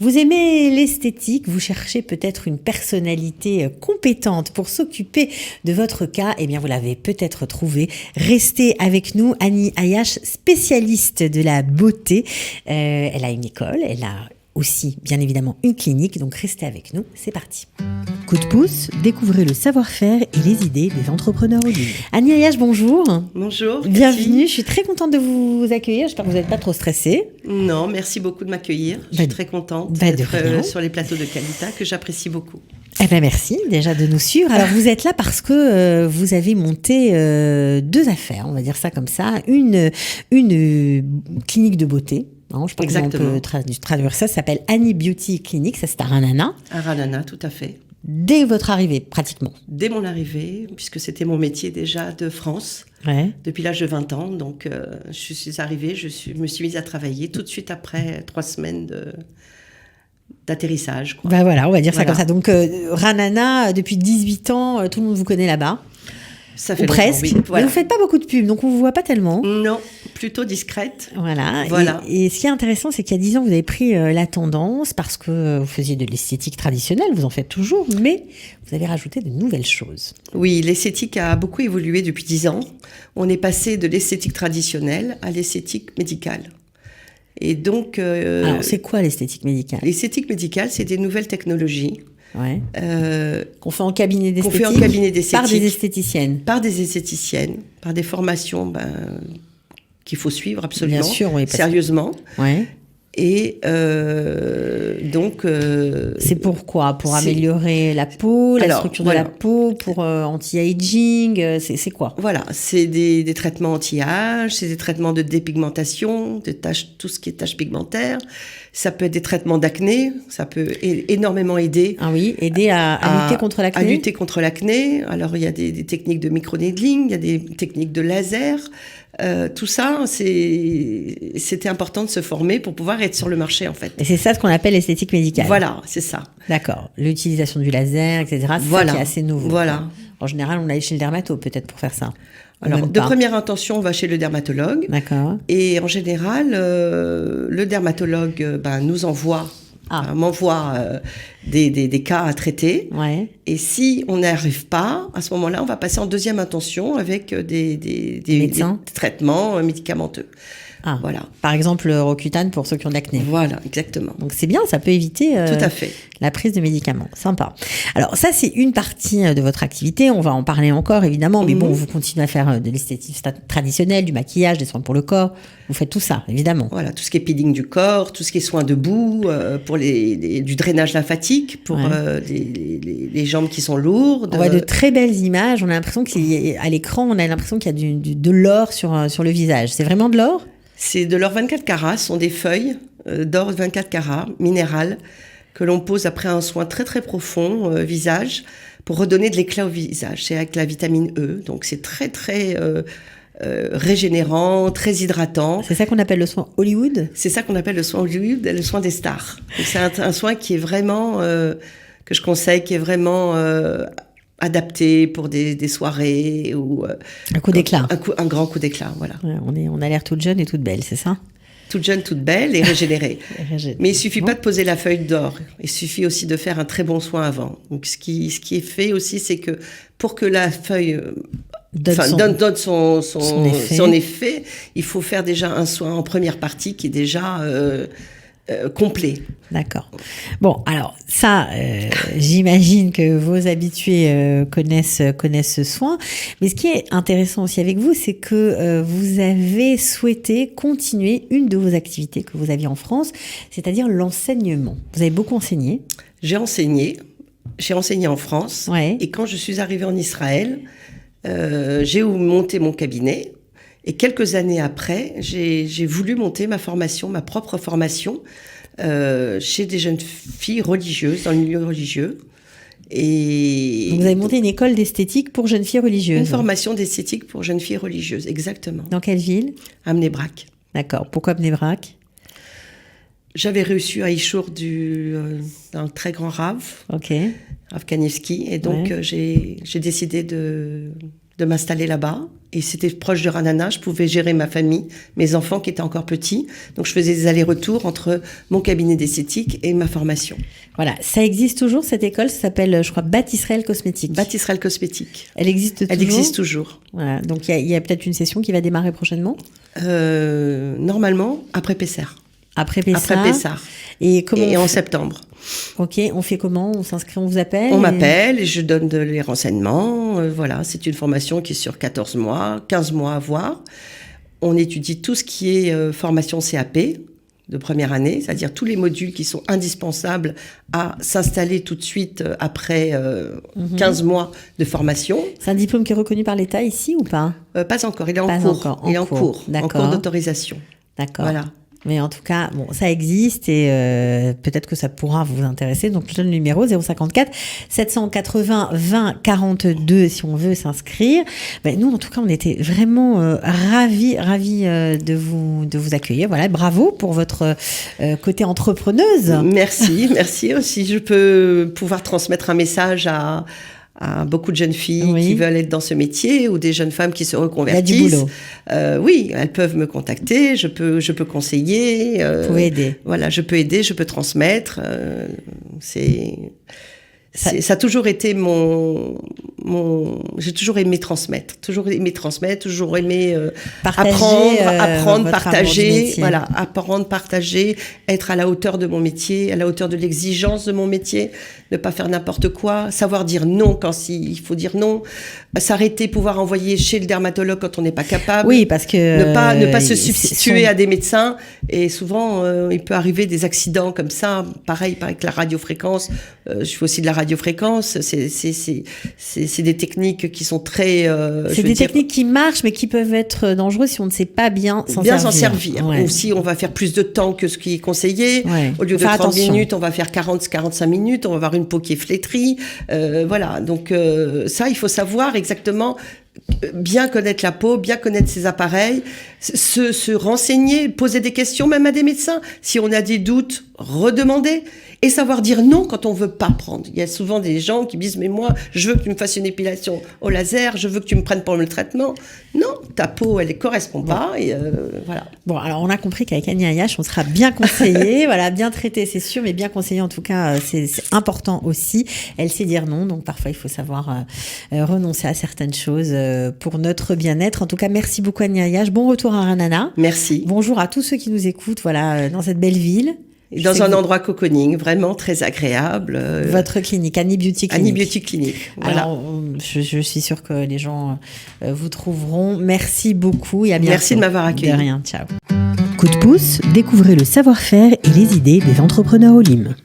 Vous aimez l'esthétique, vous cherchez peut-être une personnalité compétente pour s'occuper de votre cas, eh bien vous l'avez peut-être trouvé. Restez avec nous, Annie Ayache, spécialiste de la beauté. Elle a une école, elle a aussi bien évidemment une clinique, donc restez avec nous, c'est parti. Coup de pouce, découvrez le savoir-faire et les idées des entrepreneurs au ligne. Annie Ayache, bonjour. Bonjour. Bienvenue, je suis très contente de vous accueillir, j'espère que vous n'êtes pas trop stressée. Non, merci beaucoup de m'accueillir, je suis très contente d'être sur les plateaux de Qualita, que j'apprécie beaucoup. Eh ben merci déjà de nous suivre. Alors vous êtes là parce que vous avez monté deux affaires, on va dire ça comme ça. Une clinique de beauté. Non, je pense qu'on peut traduire ça. Ça s'appelle Annie Beauty Clinic. Ça, c'est à Ranana. À Ranana, tout à fait. Dès votre arrivée, pratiquement. Dès mon arrivée, puisque c'était mon métier déjà de France, depuis l'âge de 20 ans. Donc, je suis arrivée, me suis mise à travailler tout de suite après 3 semaines d'atterrissage. Bah voilà, on va dire ça comme ça. Donc, Ranana, depuis 18 ans, tout le monde vous connaît là-bas. Ça fait ou presque. Oui, voilà. Mais vous faites pas beaucoup de pubs, donc on vous voit pas tellement. Non, plutôt discrète. Voilà. Et ce qui est intéressant, c'est qu'il y a 10 ans, vous avez pris la tendance parce que vous faisiez de l'esthétique traditionnelle, vous en faites toujours, mais vous avez rajouté de nouvelles choses. Oui, l'esthétique a beaucoup évolué depuis 10 ans. On est passé de l'esthétique traditionnelle à l'esthétique médicale. Et donc, alors, c'est quoi l'esthétique médicale ? L'esthétique médicale, c'est des nouvelles technologies. Qu'on fait en cabinet d'esthétique. Qu'on fait en cabinet d'esthétique. Par des esthéticiennes. Par des esthéticiennes, par des formations qu'il faut suivre absolument. Bien sûr, oui. Sérieusement. Ouais. Et donc... c'est pourquoi ? Pour améliorer la peau, la structure de la peau, pour anti-aging, c'est quoi ? Voilà, c'est des traitements anti-âge, c'est des traitements de dépigmentation, de taches, tout ce qui est taches pigmentaires. Ça peut être des traitements d'acné, ça peut énormément aider. Ah oui, aider à lutter contre l'acné. À lutter contre l'acné. Alors, il y a des techniques de microneedling, il y a des techniques de laser. Tout ça, c'était important de se former pour pouvoir être sur le marché, en fait. Et c'est ça ce qu'on appelle l'esthétique médicale. Voilà, c'est ça. D'accord. L'utilisation du laser, etc. C'est ça qui est assez nouveau. Voilà. En général, on allait chez le dermato peut-être pour faire ça. Alors, de première intention, on va chez le dermatologue. D'accord. Et en général, le dermatologue m'envoie des cas à traiter. Ouais. Et si on n'y arrive pas, à ce moment-là, on va passer en deuxième intention avec des traitements médicamenteux. Ah, voilà. Par exemple, le Roaccutane pour ceux qui ont de l'acné. Voilà, exactement. Donc c'est bien, ça peut éviter tout à fait. La prise de médicaments. Sympa. Alors ça, c'est une partie de votre activité. On va en parler encore, évidemment. Mais bon, vous continuez à faire de l'esthétique traditionnelle, du maquillage, des soins pour le corps. Vous faites tout ça, évidemment. Voilà, tout ce qui est peeling du corps, tout ce qui est soins debout, pour du drainage lymphatique, pour les jambes qui sont lourdes. On voit de très belles images. On a l'impression qu'à l'écran, on a l'impression qu'il y a de l'or sur le visage. C'est vraiment de l'or ? C'est de l'or 24 carats, ce sont des feuilles d'or 24 carats, minérales, que l'on pose après un soin très très profond visage, pour redonner de l'éclat au visage. C'est avec la vitamine E, donc c'est très très régénérant, très hydratant. C'est ça qu'on appelle le soin Hollywood ? C'est ça qu'on appelle le soin Hollywood, le soin des stars. Donc c'est un soin qui est vraiment, que je conseille, qui est vraiment... adapté pour des soirées ou un coup d'éclat, un grand coup d'éclat, voilà. Ouais, on a l'air toute jeune et toute belle, c'est ça ? Toute jeune, toute belle et régénérée. Mais il suffit pas de poser la feuille d'or. Il suffit aussi de faire un très bon soin avant. Donc ce qui est fait aussi, c'est que pour que la feuille donne son effet, il faut faire déjà un soin en première partie qui est déjà complet. D'accord. Bon, alors ça, j'imagine que vos habitués connaissent ce soin. Mais ce qui est intéressant aussi avec vous, c'est que vous avez souhaité continuer une de vos activités que vous aviez en France, c'est-à-dire l'enseignement. Vous avez beaucoup enseigné. J'ai enseigné en France. Ouais. Et quand je suis arrivée en Israël, j'ai monté mon cabinet. Et quelques années après, j'ai voulu monter ma propre formation, chez des jeunes filles religieuses, dans le milieu religieux. Et donc vous avez monté une école d'esthétique pour jeunes filles religieuses. Une formation d'esthétique pour jeunes filles religieuses, exactement. Dans quelle ville ? À Bnei Brak. D'accord. Pourquoi Bnei Brak ? J'avais reçu à Ichour d'un très grand Rav, ok, Rav Kanievski, et donc j'ai décidé de de m'installer là-bas. Et c'était proche de Ranana, je pouvais gérer ma famille, mes enfants qui étaient encore petits. Donc je faisais des allers-retours entre mon cabinet d'esthétique et ma formation. Voilà, ça existe toujours cette école, ça s'appelle, je crois, Bâtisserel Cosmétique. Bâtisserel Cosmétique. Elle existe toujours. Elle existe toujours. Voilà, donc il y a peut-être une session qui va démarrer prochainement. Normalement, après Pessard. Après Pessard. Et en septembre. Ok, on fait comment? On s'inscrit, on vous appelle? On m'appelle et je donne les renseignements. Voilà, c'est une formation qui est sur 14 mois, 15 mois à voir. On étudie tout ce qui est formation CAP de première année, c'est-à-dire tous les modules qui sont indispensables à s'installer tout de suite après 15 mois de formation. C'est un diplôme qui est reconnu par l'État ici ou pas? Pas encore, il est en cours d'autorisation. D'accord. Voilà. Mais en tout cas, bon, ça existe et peut-être que ça pourra vous intéresser. Donc, je donne le numéro 054 780 20 42 si on veut s'inscrire. Ben, nous, en tout cas, on était vraiment ravis de vous accueillir. Voilà, bravo pour votre côté entrepreneuse. Merci aussi. Je peux pouvoir transmettre un message à beaucoup de jeunes filles qui veulent être dans ce métier ou des jeunes femmes qui se reconvertissent. Il y a du boulot. Oui, elles peuvent me contacter, je peux conseiller. Vous pouvez aider. Voilà, je peux aider, je peux transmettre. Ça a toujours été j'ai toujours aimé transmettre, toujours aimé apprendre, partager, voilà, apprendre, partager, être à la hauteur de mon métier, à la hauteur de l'exigence de mon métier, ne pas faire n'importe quoi, savoir dire non quand il faut dire non, s'arrêter, pouvoir envoyer chez le dermatologue quand on n'est pas capable. Oui, parce que ne pas se substituer à des médecins, et souvent il peut arriver des accidents comme ça. Pareil avec la radiofréquence, je fais aussi de la radiofréquence, c'est des techniques qui sont très... c'est des techniques qui marchent, mais qui peuvent être dangereuses si on ne sait pas bien s'en servir. Ouais. Ou si on va faire plus de temps que ce qui est conseillé. Ouais. Au lieu de 30 minutes, on va faire 40-45 minutes, on va avoir une peau qui est flétrie. Voilà, donc ça, il faut savoir exactement... bien connaître la peau, bien connaître ses appareils, se renseigner, poser des questions même à des médecins. Si on a des doutes, redemander et savoir dire non quand on veut pas prendre. Il y a souvent des gens qui disent mais moi je veux que tu me fasses une épilation au laser, je veux que tu me prennes pour le traitement. Non, ta peau elle correspond pas et voilà. Bon, alors on a compris qu'avec Annie Ayache on sera bien conseillé, voilà, bien traité c'est sûr, mais bien conseillé en tout cas c'est important aussi. Elle sait dire non, donc parfois il faut savoir renoncer à certaines choses pour notre bien-être. En tout cas merci beaucoup Annie Ayache, bon retour à Ranana. Merci. Bonjour à tous ceux qui nous écoutent, voilà, dans cette belle ville. Dans un endroit cocooning, vraiment très agréable. Votre clinique, Annie Beauty Clinic. Annie Beauty Clinic, voilà. Alors, je suis sûre que les gens vous trouveront. Merci beaucoup et à bientôt. Merci de m'avoir accueilli. De rien, ciao. Coup de pouce, découvrez le savoir-faire et les idées des entrepreneurs Olim.